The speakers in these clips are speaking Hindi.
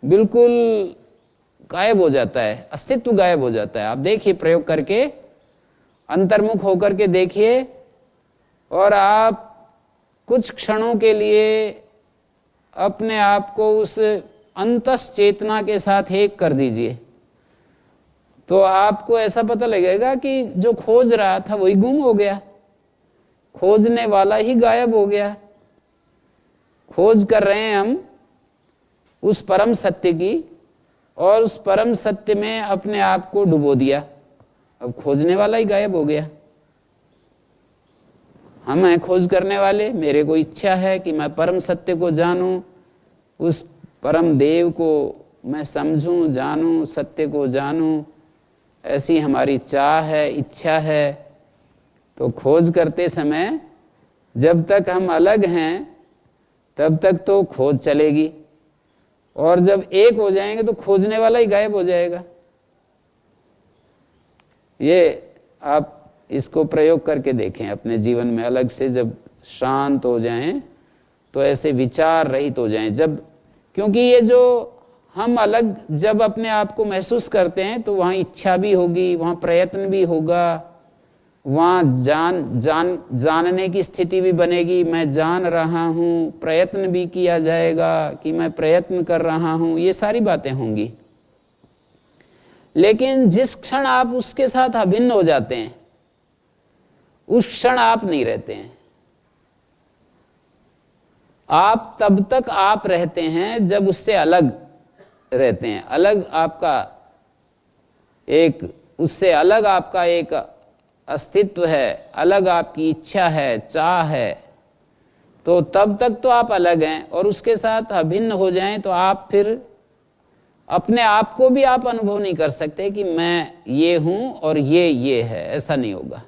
बिल्कुल गायब हो जाता है, अस्तित्व गायब हो जाता है। आप देखिए, प्रयोग करके अंतर्मुख होकर के देखिए, और आप कुछ क्षणों के लिए अपने आप को उस अंतस चेतना के साथ एक कर दीजिए, तो आपको ऐसा पता लगेगा कि जो खोज रहा था वही गुम हो गया, खोजने वाला ही गायब हो गया। खोज कर रहे हैं हम उस परम सत्य की, और उस परम सत्य में अपने आप को डुबो दिया, अब खोजने वाला ही गायब हो गया। हम हैं खोज करने वाले, मेरे को इच्छा है कि मैं परम सत्य को जानूं, उस परम देव को मैं समझूं, जानूं, सत्य को जानूं, ऐसी हमारी चाह है, इच्छा है। तो खोज करते समय जब तक हम अलग हैं तब तक तो खोज चलेगी, और जब एक हो जाएंगे तो खोजने वाला ही गायब हो जाएगा। ये आप इसको प्रयोग करके देखें अपने जीवन में। अलग से जब शांत हो जाएं तो ऐसे विचार रहित हो जाएं, जब, क्योंकि ये जो हम अलग जब अपने आप को महसूस करते हैं तो वहाँ इच्छा भी होगी, वहाँ प्रयत्न भी होगा, वहाँ जानने की स्थिति भी बनेगी। मैं जान रहा हूँ, प्रयत्न भी किया जाएगा कि मैं प्रयत्न कर रहा हूँ, ये सारी बातें होंगी। लेकिन जिस क्षण आप उसके साथ अभिन्न हो जाते हैं, उस क्षण आप नहीं रहते हैं। आप तब तक आप रहते हैं जब उससे अलग रहते हैं। अलग आपका एक, उससे अलग आपका एक अस्तित्व है, अलग आपकी इच्छा है, चाह है, तो तब तक तो आप अलग हैं। और उसके साथ अभिन्न हो जाएं तो आप फिर अपने आप को भी आप अनुभव नहीं कर सकते कि मैं ये हूं और ये है, ऐसा नहीं होगा।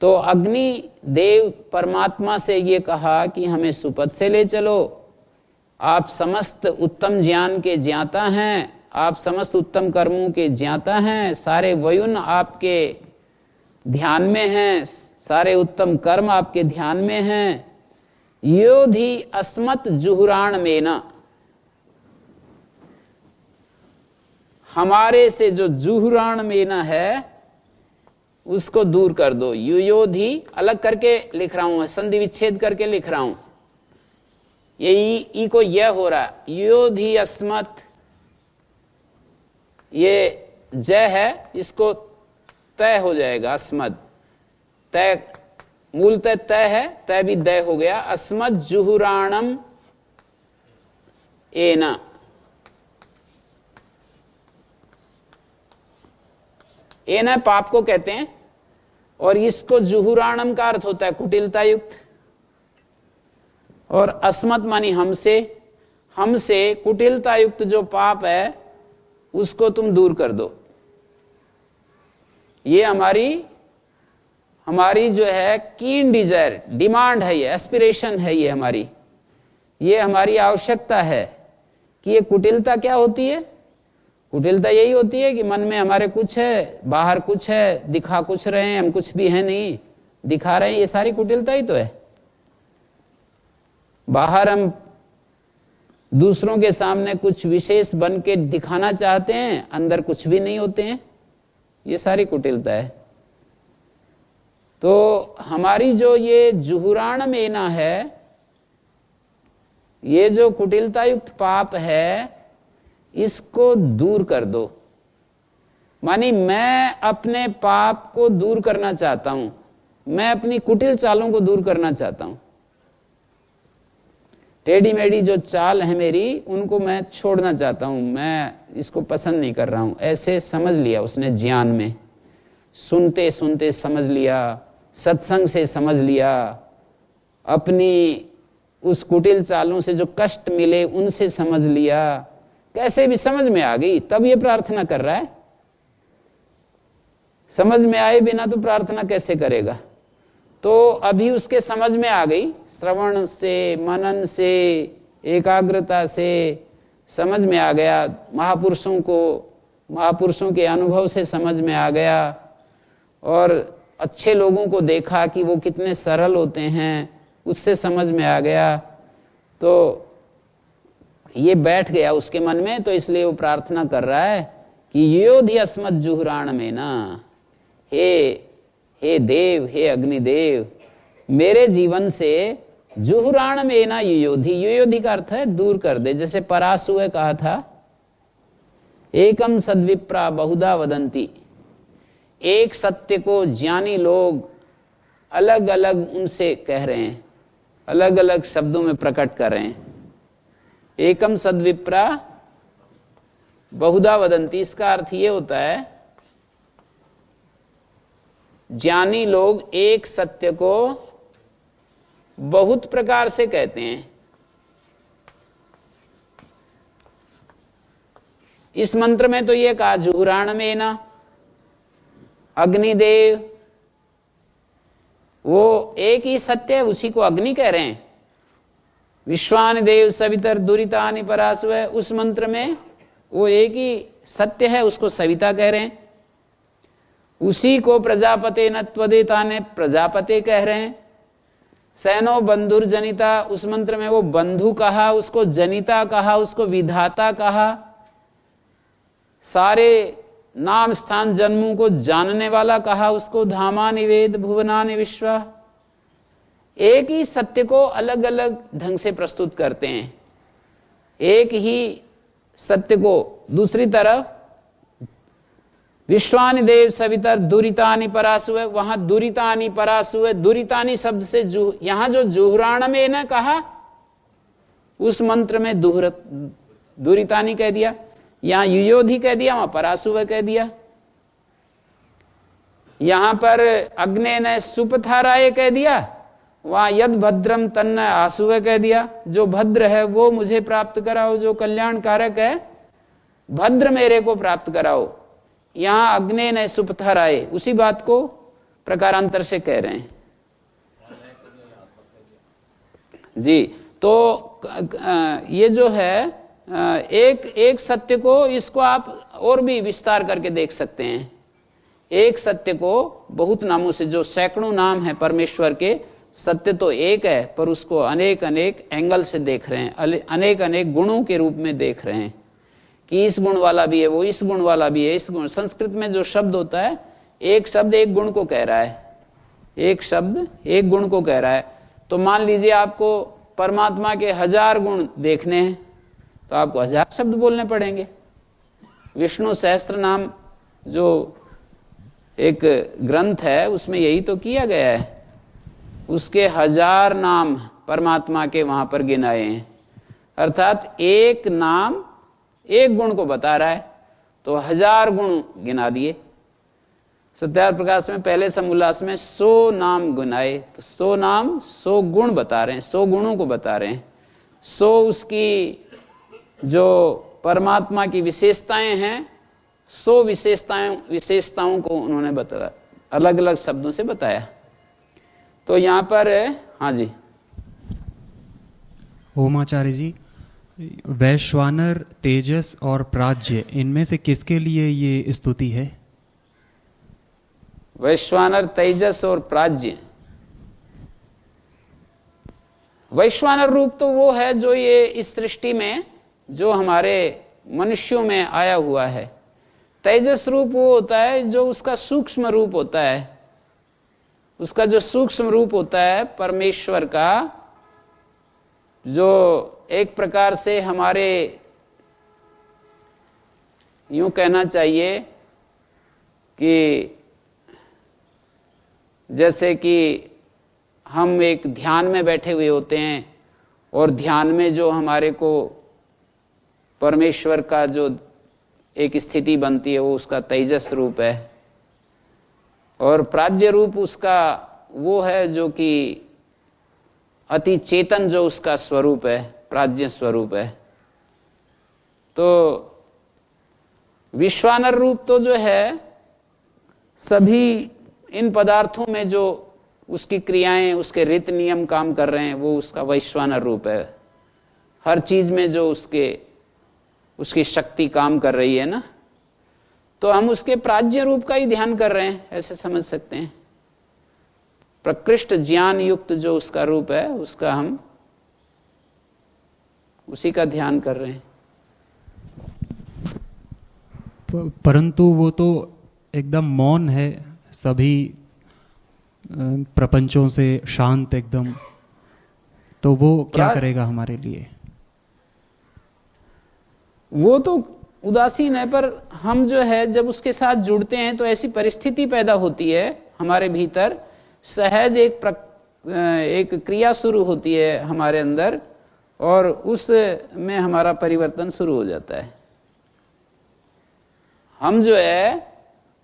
तो अग्नि देव परमात्मा से ये कहा कि हमें सुपथ से ले चलो, आप समस्त उत्तम ज्ञान के ज्ञाता हैं, आप समस्त उत्तम कर्मों के ज्ञाता हैं, सारे वयुन आपके ध्यान में हैं, सारे उत्तम कर्म आपके ध्यान में हैं। योधि अस्मत् जुहुराण में न, हमारे से जो जुहुराण में न है उसको दूर कर दो। युयोधि अलग करके लिख रहा हूं, संधि विच्छेद करके लिख रहा हूं, ये ई को यह हो रहा है। योधि अस्मत्, ये जय है, इसको तय हो जाएगा, अस्मत् तय, मूलतः तय है, तय भी दय हो गया। अस्मत् जुहुराणम एना, एना पाप को कहते हैं, और इसको जुहुराणम का अर्थ होता है कुटिलता युक्त, और अस्मत् मानी हमसे, हमसे कुटिलता युक्त जो पाप है उसको तुम दूर कर दो। ये हमारी जो है कीन डिजायर, डिमांड है, ये एस्पिरेशन है, ये हमारी आवश्यकता है कि ये कुटिलता क्या होती है। कुटिलता यही होती है कि मन में हमारे कुछ है, बाहर कुछ है, दिखा कुछ रहे हैं, हम कुछ भी है नहीं, दिखा रहे हैं, ये सारी कुटिलता ही तो है। बाहर हम दूसरों के सामने कुछ विशेष बन के दिखाना चाहते हैं, अंदर कुछ भी नहीं होते हैं, ये सारी कुटिलता है। तो हमारी जो ये जुहुराण मेना है, ये जो कुटिलता युक्त पाप है, इसको दूर कर दो। मानी मैं अपने पाप को दूर करना चाहता हूं, मैं अपनी कुटिल चालों को दूर करना चाहता हूं। टेढ़ी मेढ़ी जो चाल है मेरी, उनको मैं छोड़ना चाहता हूं, मैं इसको पसंद नहीं कर रहा हूं। ऐसे समझ लिया उसने ज्ञान में, सुनते सुनते समझ लिया, सत्संग से समझ लिया, अपनी उस कुटिल चालों से जो कष्ट मिले उनसे समझ लिया, कैसे भी समझ में आ गई, तब ये प्रार्थना कर रहा है। समझ में आए बिना तो प्रार्थना कैसे करेगा। तो अभी उसके समझ में आ गई, श्रवण से, मनन से, एकाग्रता से समझ में आ गया, महापुरुषों के अनुभव से समझ में आ गया, और अच्छे लोगों को देखा कि वो कितने सरल होते हैं, उससे समझ में आ गया। तो ये बैठ गया उसके मन में, तो इसलिए वो प्रार्थना कर रहा है कि योधि अस्मत् जुहुराण में ना, हे देव, हे अग्निदेव, मेरे जीवन से जुहुराण में ना युयोधि, युयोधि का अर्थ है दूर कर दे। जैसे पराशु ने कहा था, एकम सद्विप्रा बहुधा वदंती, एक सत्य को ज्ञानी लोग अलग अलग उनसे कह रहे हैं, अलग अलग शब्दों में प्रकट कर रहे हैं। एकम सद्विप्रा बहुधा वदंती, इसका अर्थ ये होता है ज्ञानी लोग एक सत्य को बहुत प्रकार से कहते हैं। इस मंत्र में तो ये कहा जुहुराण में ना, अग्निदेव, वो एक ही सत्य है, उसी को अग्नि कह रहे हैं। विश्वान देव सवितर दुरितानि परासु है, उस मंत्र में वो एक ही सत्य है, उसको सविता कह रहे हैं। उसी को प्रजापते न त्वदेता ने प्रजापते कह रहे हैं। सैनो बंधुर जनिता, उस मंत्र में वो बंधु कहा, उसको जनिता कहा, उसको विधाता कहा। सारे नाम स्थान जन्मों को जानने वाला कहा, उसको धामानि वेद भुवनानि विश्वा। एक ही सत्य को अलग अलग ढंग से प्रस्तुत करते हैं। एक ही सत्य को दूसरी तरफ विश्वानि देव सवितर दुरितानि परासु है, वहां दुरितानि परासु है, दुरितानि शब्द से यहां जो जुहुराण में न कहा, उस मंत्र में दुरितानि कह दिया, यहां युयोधि कह दिया, वहां परासुव कह दिया। यहां पर अग्ने ने सुपथाराय कह दिया, वहां यद भद्रम तन्न आसुव कह दिया। जो भद्र है वो मुझे प्राप्त कराओ, जो कल्याण कारक है भद्र मेरे को प्राप्त कराओ। यहां अग्ने ने सुपथाराय, उसी बात को प्रकारांतर से कह रहे हैं जी। तो ये जो है एक सत्य को, इसको आप और भी विस्तार करके देख सकते हैं। एक सत्य को बहुत नामों से, जो सैकड़ों नाम है परमेश्वर के, सत्य तो एक है पर उसको अनेक अनेक एंगल से देख रहे हैं, अनेक अनेक गुणों के रूप में देख रहे हैं कि इस गुण वाला भी है, वो इस गुण वाला भी है। इस गुण, संस्कृत में जो शब्द होता है, एक शब्द एक गुण को कह रहा है, एक शब्द एक गुण को कह रहा है। तो मान लीजिए आपको परमात्मा के 1000 गुण देखने हैं, तो आपको 1000 शब्द बोलने पड़ेंगे। विष्णु सहस्त्र नाम जो एक ग्रंथ है, उसमें यही तो किया गया है, उसके 1000 नाम परमात्मा के वहां पर गिनाए हैं। अर्थात एक नाम एक गुण को बता रहा है, तो 1000 गुण गिना दिए। सत्यार्थ प्रकाश में पहले समोल्लास में 100 नाम गिनाए, तो 100 नाम 100 गुण बता रहे हैं, 100 गुणों को बता रहे हैं। 100 उसकी जो परमात्मा की विशेषताएं हैं, 100 विशेषताओं को उन्होंने बताया, अलग अलग शब्दों से बताया। तो यहां पर हाँ जी, ओमाचार्य जी, वैश्वानर, तेजस और प्राज्य, इनमें से किसके लिए ये स्तुति है? वैश्वानर, तेजस और प्राज्य। वैश्वानर रूप तो वो है जो ये इस सृष्टि में, जो हमारे मनुष्यों में आया हुआ है। तेजस रूप वो होता है जो उसका सूक्ष्म रूप होता है, उसका जो सूक्ष्म रूप होता है परमेश्वर का, जो एक प्रकार से हमारे, यूं कहना चाहिए कि जैसे कि हम एक ध्यान में बैठे हुए होते हैं, और ध्यान में जो हमारे को परमेश्वर का जो एक स्थिति बनती है, वो उसका तेजस रूप है। और प्राज्य रूप उसका वो है जो कि अति चेतन, जो उसका स्वरूप है, प्राज्य स्वरूप है। तो विश्वानर रूप तो जो है सभी इन पदार्थों में जो उसकी क्रियाएं, उसके रीत नियम काम कर रहे हैं, वो उसका वैश्वानर रूप है। हर चीज में जो उसकी शक्ति काम कर रही है ना, तो हम उसके प्राज्य रूप का ही ध्यान कर रहे हैं, ऐसे समझ सकते हैं। प्रकृष्ट ज्ञान युक्त जो उसका रूप है, उसका हम उसी का ध्यान कर रहे हैं। परंतु वो तो एकदम मौन है, सभी प्रपंचों से शांत एकदम, तो वो क्या करेगा हमारे लिए? वो तो उदासीन है, पर हम जो है जब उसके साथ जुड़ते हैं तो ऐसी परिस्थिति पैदा होती है हमारे भीतर, सहज एक क्रिया शुरू होती है हमारे अंदर, और उस में हमारा परिवर्तन शुरू हो जाता है। हम जो है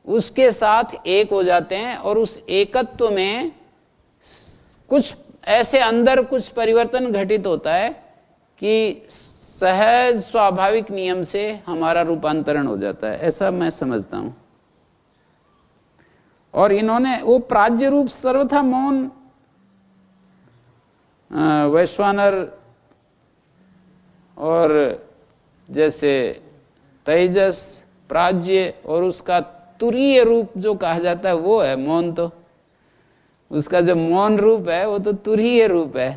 उसके साथ एक हो जाते हैं, और उस एकत्व में कुछ ऐसे अंदर कुछ परिवर्तन घटित होता है कि सहज स्वाभाविक नियम से हमारा रूपांतरण हो जाता है, ऐसा मैं समझता हूं। और इन्होंने वो प्राज्य रूप सर्वथा मौन, वैश्वानर और जैसे तेजस, प्राज्य, और उसका तुरीय रूप जो कहा जाता है वो है मौन। तो उसका जो मौन रूप है वो तो तुरीय रूप है।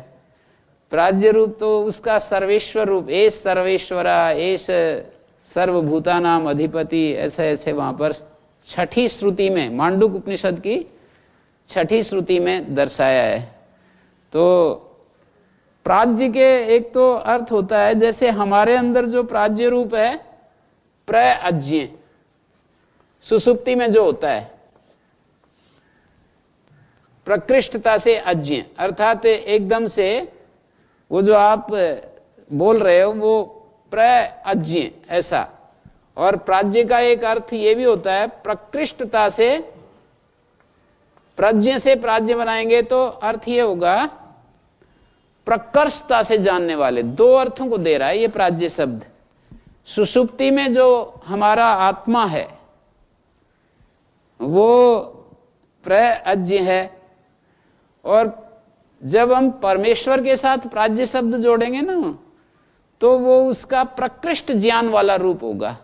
प्राज्य रूप तो उसका सर्वेश्वर रूप, एस सर्वेश्वरा, एस सर्वभूतानाम अधिपति, ऐसे ऐसे वहां पर छठी श्रुति में, मांडुक उपनिषद की छठी श्रुति में दर्शाया है। तो प्राज्य के एक तो अर्थ होता है जैसे हमारे अंदर जो प्राज्य रूप है प्रअज्ञ, सुसुप्ति में जो होता है प्रकृष्टता से अज्ञ, अर्थात एकदम से वो जो आप बोल रहे हो वो प्रअज्ञ ऐसा। और प्राज्ञ का एक अर्थ ये भी होता है प्रकृष्टता से, प्रज्ञ से प्राज्ञ बनाएंगे तो अर्थ ये होगा प्रकर्षता से जानने वाले। दो अर्थों को दे रहा है ये प्राज्ञ शब्द। सुषुप्ति में जो हमारा आत्मा है वो प्रअज्ञ है, और जब हम परमेश्वर के साथ प्राज्ञ शब्द जोड़ेंगे ना तो वो उसका प्रकृष्ट ज्ञान वाला रूप होगा।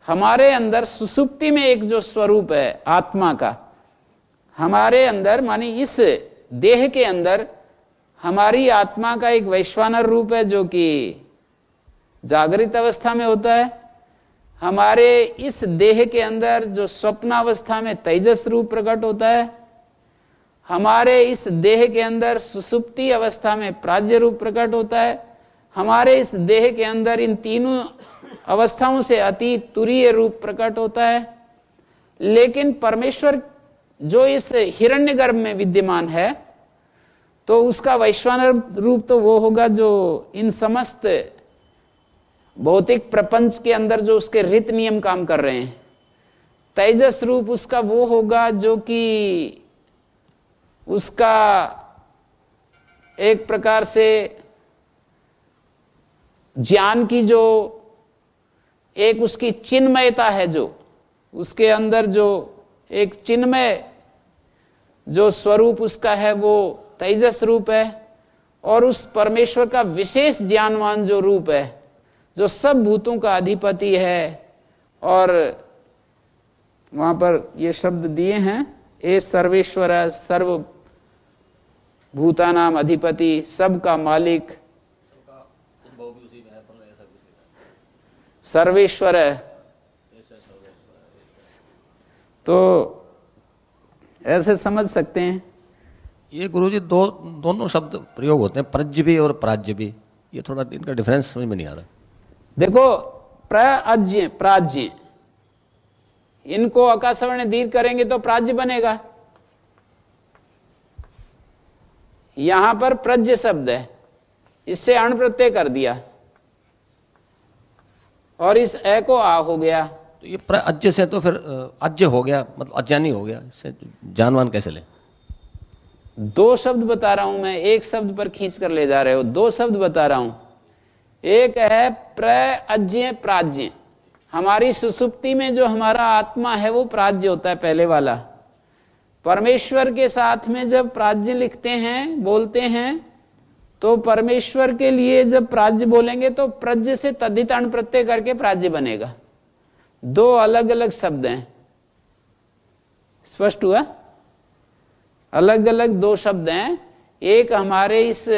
हमारे अंदर सुसुप्ति में एक जो स्वरूप है आत्मा का, हमारे अंदर मानी इस देह के अंदर हमारी आत्मा का एक वैश्वानर रूप है जो कि जागृत अवस्था में होता है। हमारे इस देह के अंदर जो स्वप्नावस्था में तेजस रूप प्रकट होता है। हमारे इस देह के अंदर सुसुप्ति अवस्था में प्राज्य रूप प्रकट होता है। हमारे इस देह के अंदर इन तीनों अवस्थाओं से अतीत तुरीय रूप प्रकट होता है। लेकिन परमेश्वर जो इस हिरण्यगर्भ में विद्यमान है तो उसका वैश्वानर रूप तो वो होगा जो इन समस्त भौतिक प्रपंच के अंदर जो उसके रीत नियम काम कर रहे हैं। तेजस रूप उसका वो होगा जो कि उसका एक प्रकार से ज्ञान की जो एक उसकी चिन्मयता है, जो उसके अंदर जो एक चिन्मय जो स्वरूप उसका है वो तेजस रूप है। और उस परमेश्वर का विशेष ज्ञानवान जो रूप है जो सब भूतों का अधिपति है, और वहां पर ये शब्द दिए हैं ए सर्वेश्वर, सर्व भूतानाम अधिपति, सबका मालिक, सर्वेश्वर है। तो ऐसे समझ सकते हैं। ये गुरुजी दोनों शब्द प्रयोग होते हैं, प्रज्ञ भी और प्राज्य भी, ये थोड़ा इनका डिफरेंस समझ में नहीं आ रहा। देखो प्रअज्ञ प्राज्ञ, इनको आकाशवर्ण दीर्घ करेंगे तो प्राज्ञ बनेगा। यहां पर प्रज्ञ शब्द है, इससे अण प्रत्यय कर दिया और इस ए को आ हो गया। तो ये प्रअज्ञ से तो फिर अज्ञ हो गया, मतलब अज्ञानी हो गया, इससे जानवान कैसे ले? दो शब्द बता रहा हूं मैं, एक शब्द पर खींच कर ले जा रहे हो। दो शब्द बता रहा हूं, एक है प्रअज्ञ प्राज्ञ। हमारी सुसुप्ति में जो हमारा आत्मा है वो प्राज्ञ होता है, पहले वाला। परमेश्वर के साथ में जब प्राज्ञ लिखते हैं, बोलते हैं, तो परमेश्वर के लिए जब प्राज्ञ बोलेंगे तो प्रज्ञ से तद्धित अण प्रत्यय करके प्राज्ञ बनेगा। दो अलग अलग शब्द हैं, स्पष्ट हुआ? अलग अलग दो शब्द हैं। एक हमारे इस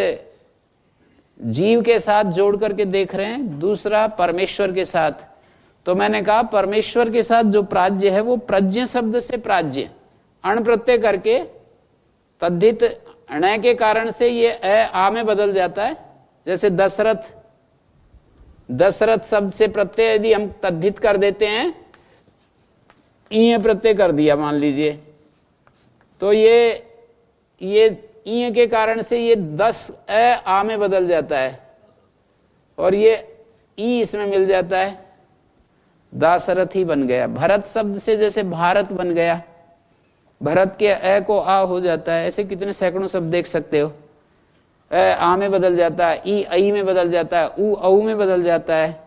जीव के साथ जोड़ करके देख रहे हैं, दूसरा परमेश्वर के साथ। तो मैंने कहा परमेश्वर के साथ जो प्राज्य है वो प्रज्ञ शब्द से प्राज्य अण प्रत्यय करके तद्धित अण के कारण से ये आ में बदल जाता है। जैसे दशरथ, दशरथ शब्द से प्रत्यय यदि हम तद्धित कर देते हैं, ईय प्रत्यय कर दिया मान लीजिए, तो ये ईय के कारण से ये 10 आ में बदल जाता है और ये ई इसमें मिल जाता है, दाशरथ ही बन गया। भरत शब्द से जैसे भारत बन गया, भरत के अ को आ हो जाता है। ऐसे कितने सैकड़ों शब्द देख सकते हो, आ में बदल जाता है, ई आई में बदल जाता है, ऊ औ में बदल जाता है।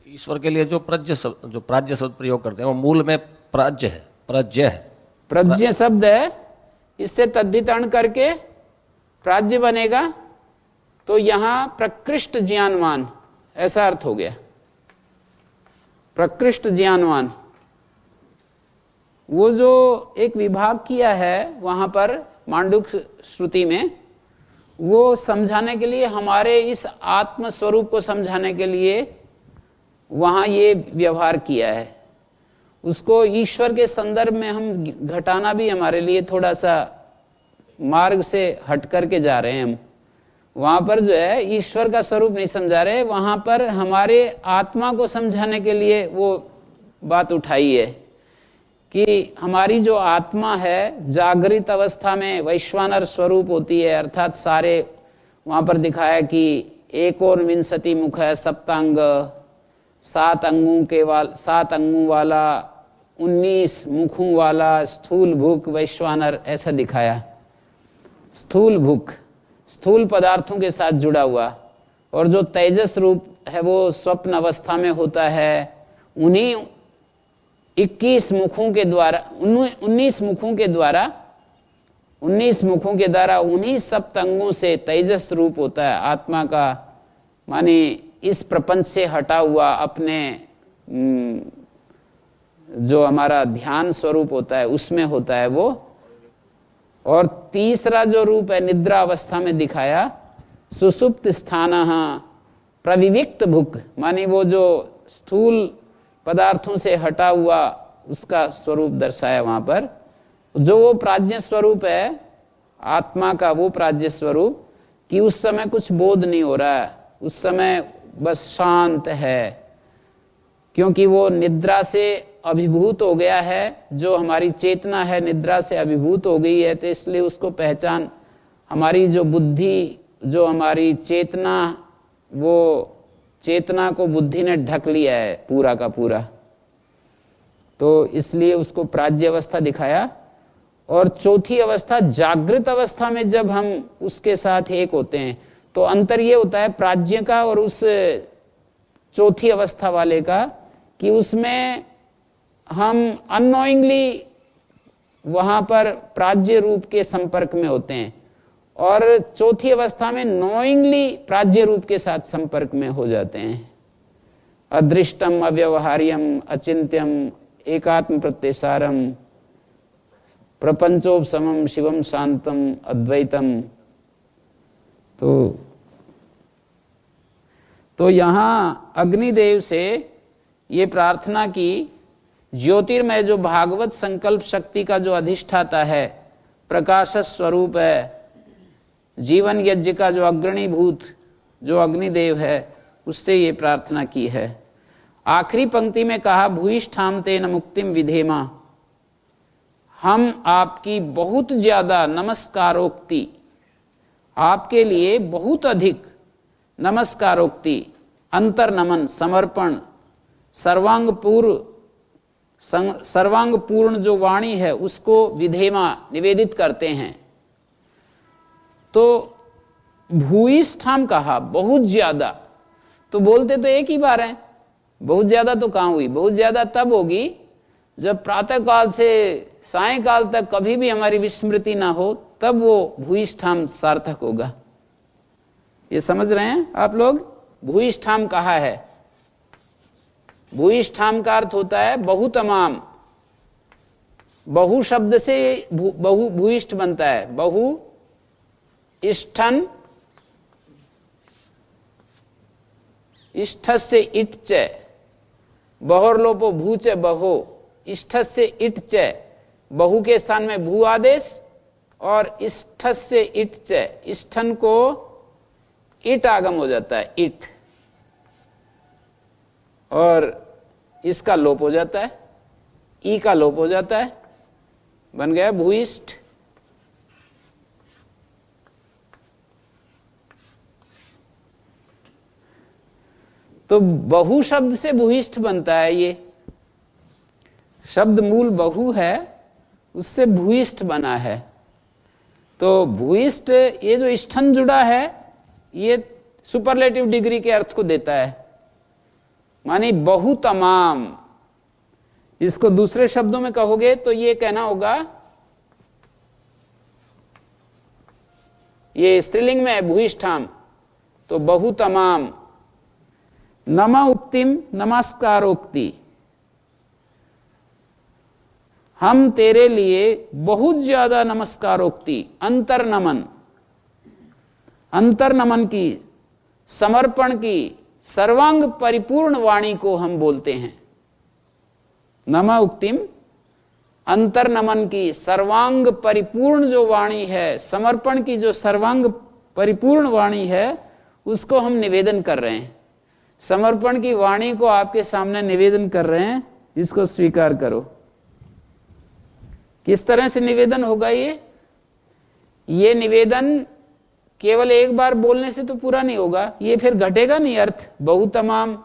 ईश्वर के लिए जो प्राज्य शब्द प्रयोग करते हैं वो मूल में प्राज्य है, प्रज्य है, प्रज्ञ शब्द है, इससे तद्धित अण करके प्राज्य बनेगा। तो यहां प्रकृष्ट ज्ञानवान ऐसा अर्थ हो गया, प्रकृष्ट ज्ञानवान। वो जो एक विभाग किया है वहां पर मांडुक्य श्रुति में, वो समझाने के लिए, हमारे इस आत्म स्वरूप को समझाने के लिए वहां ये व्यवहार किया है। उसको ईश्वर के संदर्भ में हम घटाना भी हमारे लिए थोड़ा सा मार्ग से हट करके जा रहे हैं। हम वहां पर जो है ईश्वर का स्वरूप नहीं समझा रहे, वहां पर हमारे आत्मा को समझाने के लिए वो बात उठाई है कि हमारी जो आत्मा है जागृत अवस्था में वैश्वानर स्वरूप होती है, अर्थात सारे वहां पर दिखाया कि एकोनविंशति मुख है, सप्तांग, 7 अंगों वाला, 19 मुखों वाला स्थूल भूख वैश्वानर, ऐसा दिखाया। स्थूल भूख स्थूल पदार्थों के साथ जुड़ा हुआ, और जो तेजस रूप है वो स्वप्न अवस्था में होता है। उन्हीं 21 मुखों के द्वारा, 19 मुखों के द्वारा, 19 मुखों के द्वारा उन्हीं सप्त अंगों से तेजस रूप होता है आत्मा का, माने इस प्रपंच से हटा हुआ अपने जो हमारा ध्यान स्वरूप होता है उसमें होता है वो। और तीसरा जो रूप है निद्रा अवस्था में दिखाया, सुसुप्त स्थानः प्रविविक्त भुक्, माने वो जो स्थूल पदार्थों से हटा हुआ उसका स्वरूप दर्शाया वहां पर। जो वो प्राज्ञ स्वरूप है आत्मा का, वो प्राज्ञ स्वरूप कि उस समय कुछ बोध नहीं हो रहा है, उस समय बस शांत है, क्योंकि वो निद्रा से अभिभूत हो गया है। जो हमारी चेतना है निद्रा से अभिभूत हो गई है, तो इसलिए उसको पहचान, हमारी जो बुद्धि, जो हमारी चेतना, वो चेतना को बुद्धि ने ढक लिया है पूरा का पूरा, तो इसलिए उसको प्राज्ञ अवस्था दिखाया। और चौथी अवस्था जागृत अवस्था में जब हम उसके साथ एक होते हैं, तो अंतर ये होता है प्राज्ञ का और उस चौथी अवस्था वाले का, कि उसमें हम अननोइंगली वहां पर प्राज्य रूप के संपर्क में होते हैं, और चौथी अवस्था में नोइंगली प्राज्य रूप के साथ संपर्क में हो जाते हैं। अदृष्टम अव्यवहार्यम अचिंत्यम एकात्म प्रत्यसारम प्रपंचोपशमम शिवम शांतम अद्वैतम। तो यहां अग्निदेव से ये प्रार्थना की, ज्योतिर्मय जो भागवत संकल्प शक्ति का जो अधिष्ठाता है, प्रकाश स्वरूप है, जीवन यज्ञ का जो अग्रणीभूत जो अग्निदेव है, उससे ये प्रार्थना की है। आखिरी पंक्ति में कहा भूयिष्ठाम तेन मुक्तिम विधेमा, हम आपकी बहुत ज्यादा नमस्कारोक्ति, आपके लिए बहुत अधिक नमस्कारोक्ति, अंतर्नमन, समर्पण, सर्वांग पूर्ण जो वाणी है उसको विधेमा निवेदित करते हैं। तो भूयिष्ठाम कहा, बहुत ज्यादा, तो बोलते तो एक ही बार है, बहुत ज्यादा तो कहां हुई? बहुत ज्यादा तब होगी जब प्रातः काल से सायंकाल तक कभी भी हमारी विस्मृति ना हो, तब वो भूयिष्ठाम सार्थक होगा। ये समझ रहे हैं आप लोग? भूयिष्ठाम कहा है, भूयिष्ठाम का अर्थ होता है बहु तमाम, बहु शब्द से बहु भूयिष्ठ बनता है, बहु इष्ठन इष्ठस्य इट च, बहोर्लोपो भू च बहो, इष्ठस्य इट च, बहु के स्थान में भू आदेश, और इष्ठस्य इट च, इष्ठन को इट आगम हो जाता है, इट, और इसका लोप हो जाता है, ई का लोप हो जाता है, बन गया भूइष्ठ। तो बहु शब्द से भूइष्ठ बनता है। ये शब्द मूल बहु है, उससे भूइष्ठ बना है। तो भूइष्ठ, ये जो इष्ठन जुड़ा है, ये सुपरलेटिव डिग्री के अर्थ को देता है, मानी बहु तमाम। इसको दूसरे शब्दों में कहोगे तो ये कहना होगा, ये स्त्रीलिंग में है भूइष्ठाम, तो बहु तमाम। नम उक्तिम नमस्कारोक्ति, हम तेरे लिए बहुत ज्यादा नमस्कारोक्ति, अंतर्नमन, अंतर्नमन की, समर्पण की, सर्वांग परिपूर्ण वाणी को हम बोलते हैं। नम उक्तिम, अंतर्नमन की, सर्वांग परिपूर्ण जो वाणी है, समर्पण की जो सर्वांग परिपूर्ण वाणी है, उसको हम निवेदन कर रहे हैं। समर्पण की वाणी को आपके सामने निवेदन कर रहे हैं, इसको स्वीकार करो। किस तरह से निवेदन होगा ये निवेदन केवल एक बार बोलने से तो पूरा नहीं होगा, ये फिर घटेगा नहीं अर्थ। बहुतमाम,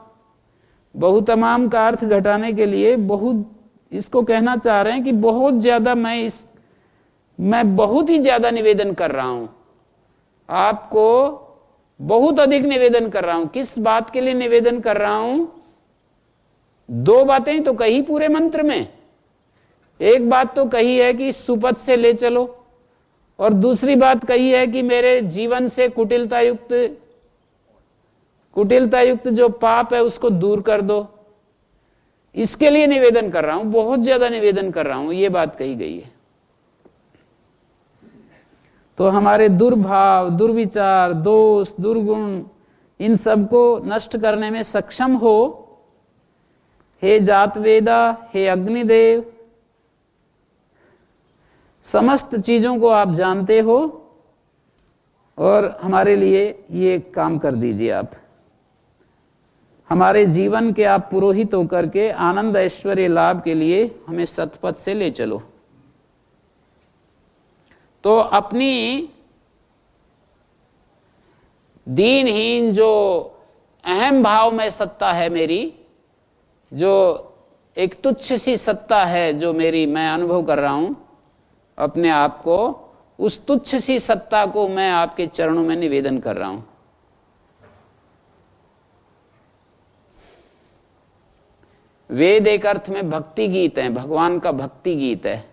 बहुतमाम का अर्थ घटाने के लिए बहुत, इसको कहना चाह रहे हैं कि बहुत ज्यादा मैं बहुत ही ज्यादा निवेदन कर रहा हूं, आपको बहुत अधिक निवेदन कर रहा हूं। किस बात के लिए निवेदन कर रहा हूं? दो बातें तो कही पूरे मंत्र में। एक बात तो कही है कि सुपथ से ले चलो, और दूसरी बात कही है कि मेरे जीवन से कुटिलता युक्त जो पाप है उसको दूर कर दो। इसके लिए निवेदन कर रहा हूं, बहुत ज्यादा निवेदन कर रहा हूं, ये बात कही गई है। तो हमारे दुर्भाव, दुर्विचार, दोष, दुर्गुण, इन सब को नष्ट करने में सक्षम हो। हे जातवेदा, हे अग्निदेव, समस्त चीजों को आप जानते हो, और हमारे लिए ये काम कर दीजिए। आप हमारे जीवन के आप पुरोहित होकर के आनंद ऐश्वर्य लाभ के लिए हमें सतपथ से ले चलो। तो अपनी दीनहीन जो अहम भाव में सत्ता है मेरी, जो एक तुच्छ सी सत्ता है जो मेरी मैं अनुभव कर रहा हूं अपने आप को, उस तुच्छ सी सत्ता को मैं आपके चरणों में निवेदन कर रहा हूं। वेद एक अर्थ में भक्ति गीत है, भगवान का भक्ति गीत है,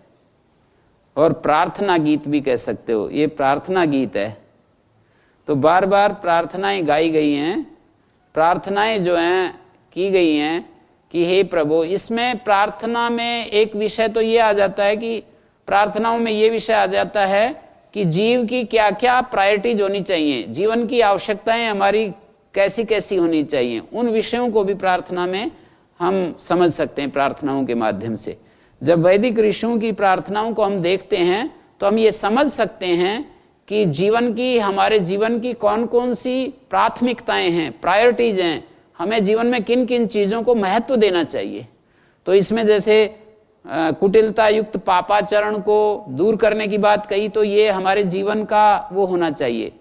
और प्रार्थना गीत भी कह सकते हो। ये प्रार्थना गीत है। तो बार बार प्रार्थनाएं गाई गई हैं, प्रार्थनाएं जो हैं की गई हैं कि हे प्रभु। इसमें प्रार्थना में एक विषय तो ये आ जाता है कि प्रार्थनाओं में ये विषय आ जाता है कि जीव की क्या क्या प्रायोरिटीज होनी चाहिए, जीवन की आवश्यकताएं हमारी कैसी कैसी होनी चाहिए, उन विषयों को भी प्रार्थना में हम समझ सकते हैं प्रार्थनाओं के माध्यम से। जब वैदिक ऋषियों की प्रार्थनाओं को हम देखते हैं तो हम ये समझ सकते हैं कि जीवन की, हमारे जीवन की कौन कौन सी प्राथमिकताएं हैं, प्रायोरिटीज हैं, हमें जीवन में किन किन चीजों को महत्व देना चाहिए। तो इसमें जैसे कुटिलता युक्त पापाचरण को दूर करने की बात कही, तो ये हमारे जीवन का वो होना चाहिए,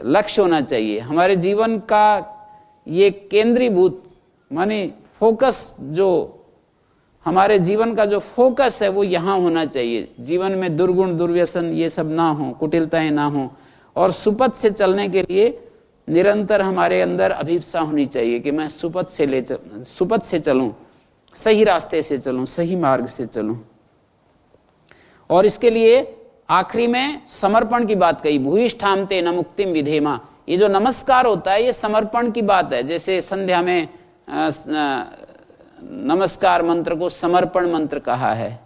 लक्ष्य होना चाहिए। हमारे जीवन का ये केंद्रीभूत माने फोकस, जो हमारे जीवन का जो फोकस है वो यहां होना चाहिए। जीवन में दुर्गुण, दुर्व्यसन ये सब ना हो, कुटिलताएं ना हो, और सुपथ से चलने के लिए निरंतर हमारे अंदर अभिप्सा होनी चाहिए कि मैं सुपथ से चलूं, सही रास्ते से चलूं, सही मार्ग से चलूं। और इसके लिए आखिरी में समर्पण की बात कही, भूयिष्ठामते न मुक्तिम विधेमा। ये जो नमस्कार होता है ये समर्पण की बात है। जैसे संध्या में नमस्कार मंत्र को समर्पण मंत्र कहा है,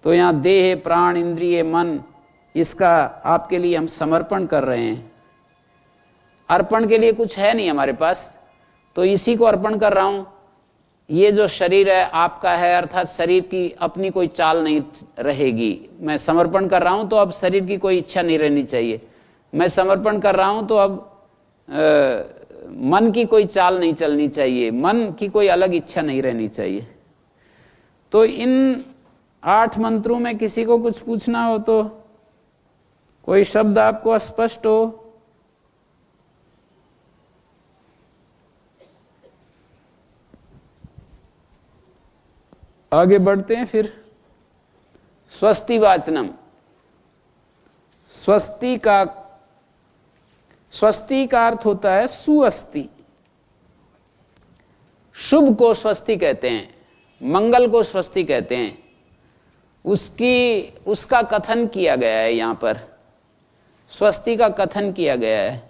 तो यहां देह, प्राण, इंद्रिय, मन, इसका आपके लिए हम समर्पण कर रहे हैं। अर्पण के लिए कुछ है नहीं हमारे पास, तो इसी को अर्पण कर रहा हूं। ये जो शरीर है आपका है, अर्थात शरीर की अपनी कोई चाल नहीं रहेगी। मैं समर्पण कर रहा हूं तो अब शरीर की कोई इच्छा नहीं रहनी चाहिए। मैं समर्पण कर रहा हूं तो अब मन की कोई चाल नहीं चलनी चाहिए, मन की कोई अलग इच्छा नहीं रहनी चाहिए। तो इन 8 मंत्रों में किसी को कुछ पूछना हो तो, कोई शब्द आपको अस्पष्ट हो? आगे बढ़ते हैं फिर। स्वस्ति वाचनम। स्वस्ति का अर्थ होता है सुअस्ति। शुभ को स्वस्ति कहते हैं, मंगल को स्वस्ति कहते हैं। उसका कथन किया गया है यहां पर, स्वस्ति का कथन किया गया है।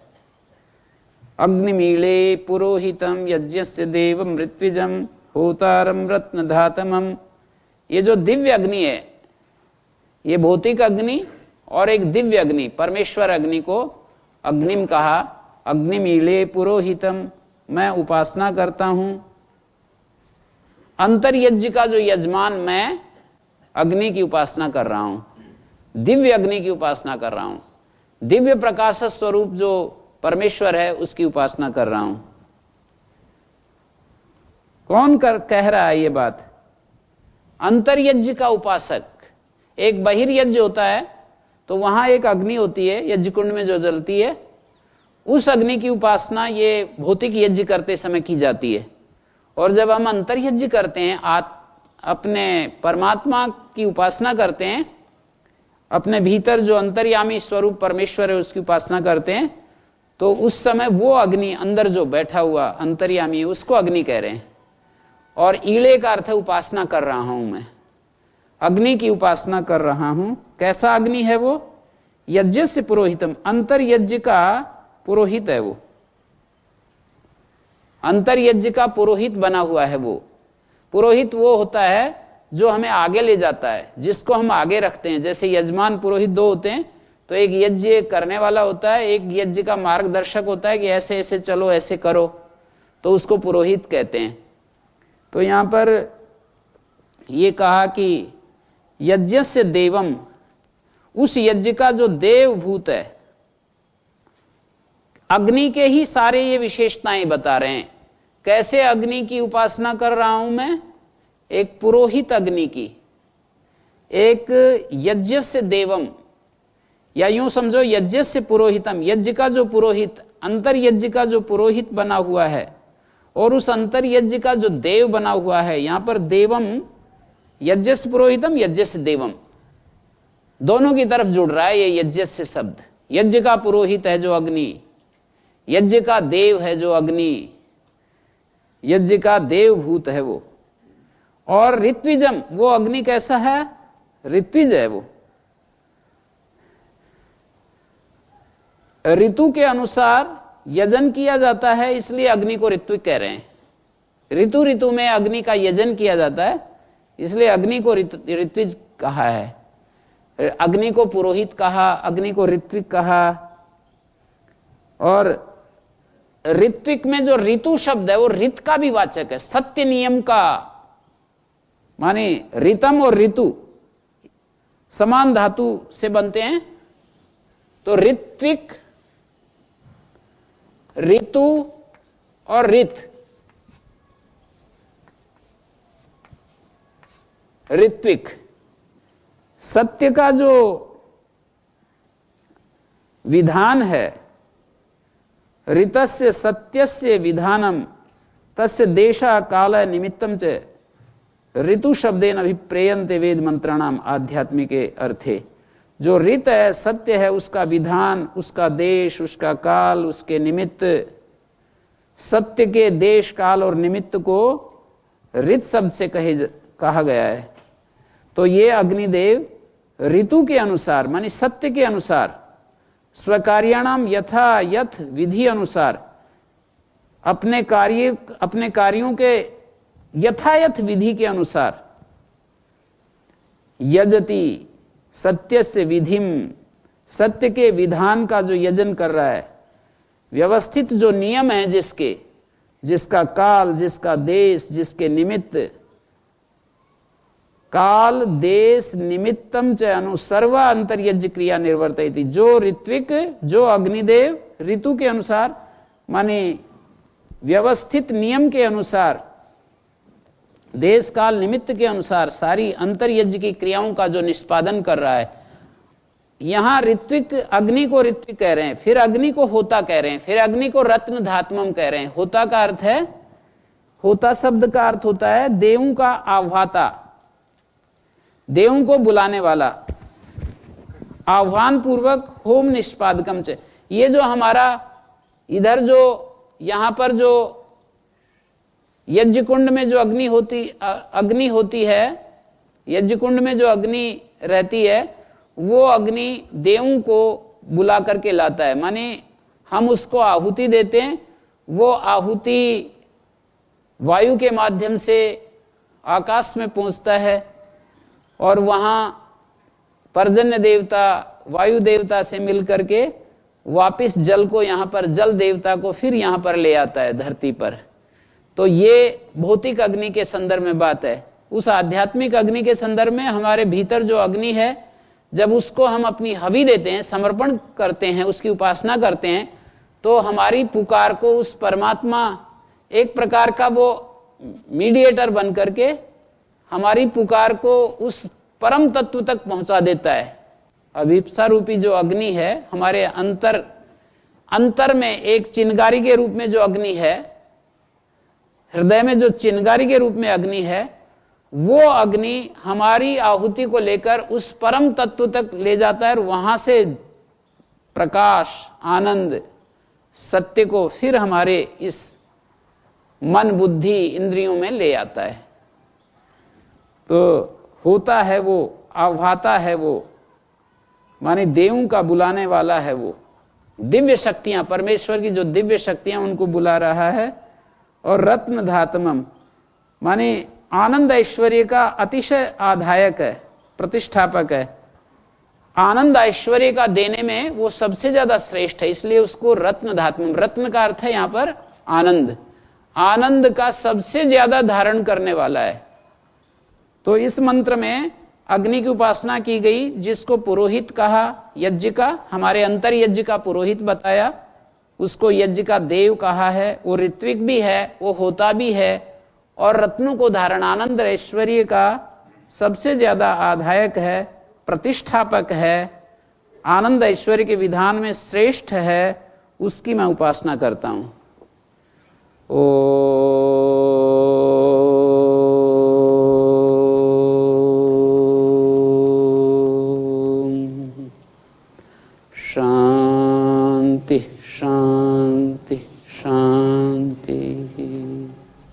अग्निमीले पुरोहितम यज्ञस्य देव मृत्विजम होतारम रत्न धातमम। ये जो दिव्य अग्नि है, ये भौतिक अग्नि और एक दिव्य अग्नि, परमेश्वर अग्नि को अग्निम कहा। अग्निमीले पुरोहितम, मैं उपासना करता हूं। अंतर्यज्ञ का जो यजमान, मैं अग्नि की उपासना कर रहा हूं, दिव्य अग्नि की उपासना कर रहा हूं। दिव्य प्रकाश स्वरूप जो परमेश्वर है उसकी उपासना कर रहा हूं। कौन कह रहा है ये बात? अंतर्यज्ञ का उपासक। एक बहिर्यज्ञ होता है तो वहां एक अग्नि होती है यज्ञ कुंड में जो जलती है, उस अग्नि की उपासना ये भौतिक यज्ञ करते समय की जाती है। और जब हम अंतर्यज्ञ करते हैं, अपने परमात्मा की उपासना करते हैं, अपने भीतर जो अंतर्यामी स्वरूप परमेश्वर है उसकी उपासना करते हैं, तो उस समय वो अग्नि अंदर जो बैठा हुआ अंतर्यामी है उसको अग्नि कह रहे हैं। और ईड़े का अर्थ है उपासना कर रहा हूं, मैं अग्नि की उपासना कर रहा हूं। कैसा अग्नि है वो? यज्ञ से पुरोहितम, अंतर्यज्ञ का पुरोहित है वो, अंतर्यज्ञ का पुरोहित बना हुआ है वो। पुरोहित वो होता है जो हमें आगे ले जाता है, जिसको हम आगे रखते हैं। जैसे यजमान पुरोहित 2 होते हैं, तो एक यज्ञ करने वाला होता है, एक यज्ञ का मार्गदर्शक होता है कि ऐसे ऐसे चलो, ऐसे करो, तो उसको पुरोहित कहते हैं। तो यहां पर ये कहा कि यज्ञस्य देवम, उस यज्ञ का जो देवभूत है, अग्नि के ही सारे ये विशेषताएं बता रहे हैं। कैसे अग्नि की उपासना कर रहा हूं मैं? एक पुरोहित अग्नि की, एक यज्ञस्य देवम, या यूं समझो यज्ञस्य पुरोहितम, यज्ञ का जो पुरोहित, अंतर्यज्ञ का जो पुरोहित बना हुआ है, और उस अंतर्यज्ञ का जो देव बना हुआ है। यहां पर देवम, यज्ञस्य पुरोहितम, यज्ञस्य देवम, दोनों की तरफ जुड़ रहा है ये यज्ञस्य शब्द। यज्ञ का पुरोहित है जो अग्नि, यज्ञ का देव है जो अग्नि, यज्ञ का देवभूत है वो। और ऋत्विजम, वो अग्नि कैसा है? ऋत्विज है वो, ऋतु के अनुसार यजन किया जाता है, इसलिए अग्नि को ऋत्विक कह रहे हैं। ऋतु ऋतु में अग्नि का यजन किया जाता है, इसलिए अग्नि को ऋत्विज कहा है। अग्नि को पुरोहित कहा, अग्नि को ऋत्विक कहा। और ऋत्विक में जो ऋतु शब्द है वो ऋत का भी वाचक है, सत्य नियम का। माने ऋतम और ऋतु समान धातु से बनते हैं, तो ऋत्विक, ऋतु और ऋत, ऋत्विक। सत्य का जो विधान है, ऋतस्य सत्यस्य विधानम तस्य देशा काल निमित्तम च ऋतु शब्देन अभिप्रेयन्ते वेद मंत्राणाम आध्यात्मिके अर्थे। जो ऋत है, सत्य है, उसका विधान, उसका देश, उसका काल, उसके निमित्त, सत्य के देश, काल और निमित्त को ऋत शब्द से कहा गया है। तो ये अग्निदेव ऋतु के अनुसार, मानी सत्य के अनुसार, स्वकार्याणाम यथा यथ विधि अनुसार, अपने कार्यों के यथायथ विधि के अनुसार, यजति सत्य से विधिम, सत्य के विधान का जो यजन कर रहा है, व्यवस्थित जो नियम है जिसके, जिसका काल, जिसका देश, जिसके निमित्त, काल देश निमित्तम च अनु सर्वा अंतर्यज्ञ क्रिया निर्वर्तयति, जो ऋत्विक, जो अग्निदेव ऋतु के अनुसार माने व्यवस्थित नियम के अनुसार, देश काल निमित्त के अनुसार सारी अंतर्यज्ञ की क्रियाओं का जो निष्पादन कर रहा है। यहां ऋत्विक, अग्नि को ऋत्विक कह रहे हैं, फिर अग्नि को होता कह रहे हैं, फिर अग्नि को रत्न धात्मम कह रहे हैं। होता का अर्थ है, होता शब्द का अर्थ होता है देवों का आह्वाता, देवों को बुलाने वाला, आह्वान पूर्वक होम निष्पादकम से। ये जो हमारा इधर जो यहां पर जो यज्ञ कुंड में जो अग्नि होती है, यज्ञ कुंड में जो अग्नि रहती है, वो अग्नि देवों को बुला करके लाता है। माने हम उसको आहुति देते हैं, वो आहुति वायु के माध्यम से आकाश में पहुंचता है और वहां पर्जन्य देवता वायु देवता से मिलकर के वापिस जल को, यहां पर जल देवता को फिर यहां पर ले आता है धरती पर। तो ये भौतिक अग्नि के संदर्भ में बात है। उस आध्यात्मिक अग्नि के संदर्भ में हमारे भीतर जो अग्नि है, जब उसको हम अपनी हवि देते हैं, समर्पण करते हैं, उसकी उपासना करते हैं, तो हमारी पुकार को उस परमात्मा एक प्रकार का वो मीडिएटर बन करके हमारी पुकार को उस परम तत्व तक पहुंचा देता है। अभिप्सा रूपी जो अग्नि है हमारे अंतर में एक चिनगारी के रूप में जो अग्नि है, हृदय में जो चिनगारी के रूप में अग्नि है, वो अग्नि हमारी आहुति को लेकर उस परम तत्व तक ले जाता है और वहां से प्रकाश, आनंद, सत्य को फिर हमारे इस मन, बुद्धि, इंद्रियों में ले आता है। तो होता है वो, आह्वाता है वो, माने देवों का बुलाने वाला है वो। दिव्य शक्तियां, परमेश्वर की जो दिव्य शक्तियां, उनको बुला रहा है। और रत्न धातमम माने आनंद ऐश्वर्य का अतिशय आधायक है, प्रतिष्ठापक है। आनंद ऐश्वर्य का देने में वो सबसे ज्यादा श्रेष्ठ है, इसलिए उसको रत्न धात्मम, रत्न का अर्थ है यहां पर आनंद, आनंद का सबसे ज्यादा धारण करने वाला है। तो इस मंत्र में अग्नि की उपासना की गई, जिसको पुरोहित कहा, यज्ञ का, हमारे अंतर यज्ञ का पुरोहित बताया, उसको यज्ञ का देव कहा है। वो ऋत्विक भी है, वो होता भी है, और रत्नों को धारण, आनंद ऐश्वर्य का सबसे ज्यादा आधायक है, प्रतिष्ठापक है, आनंद ऐश्वर्य के विधान में श्रेष्ठ है, उसकी मैं उपासना करता हूं। शांति शांति।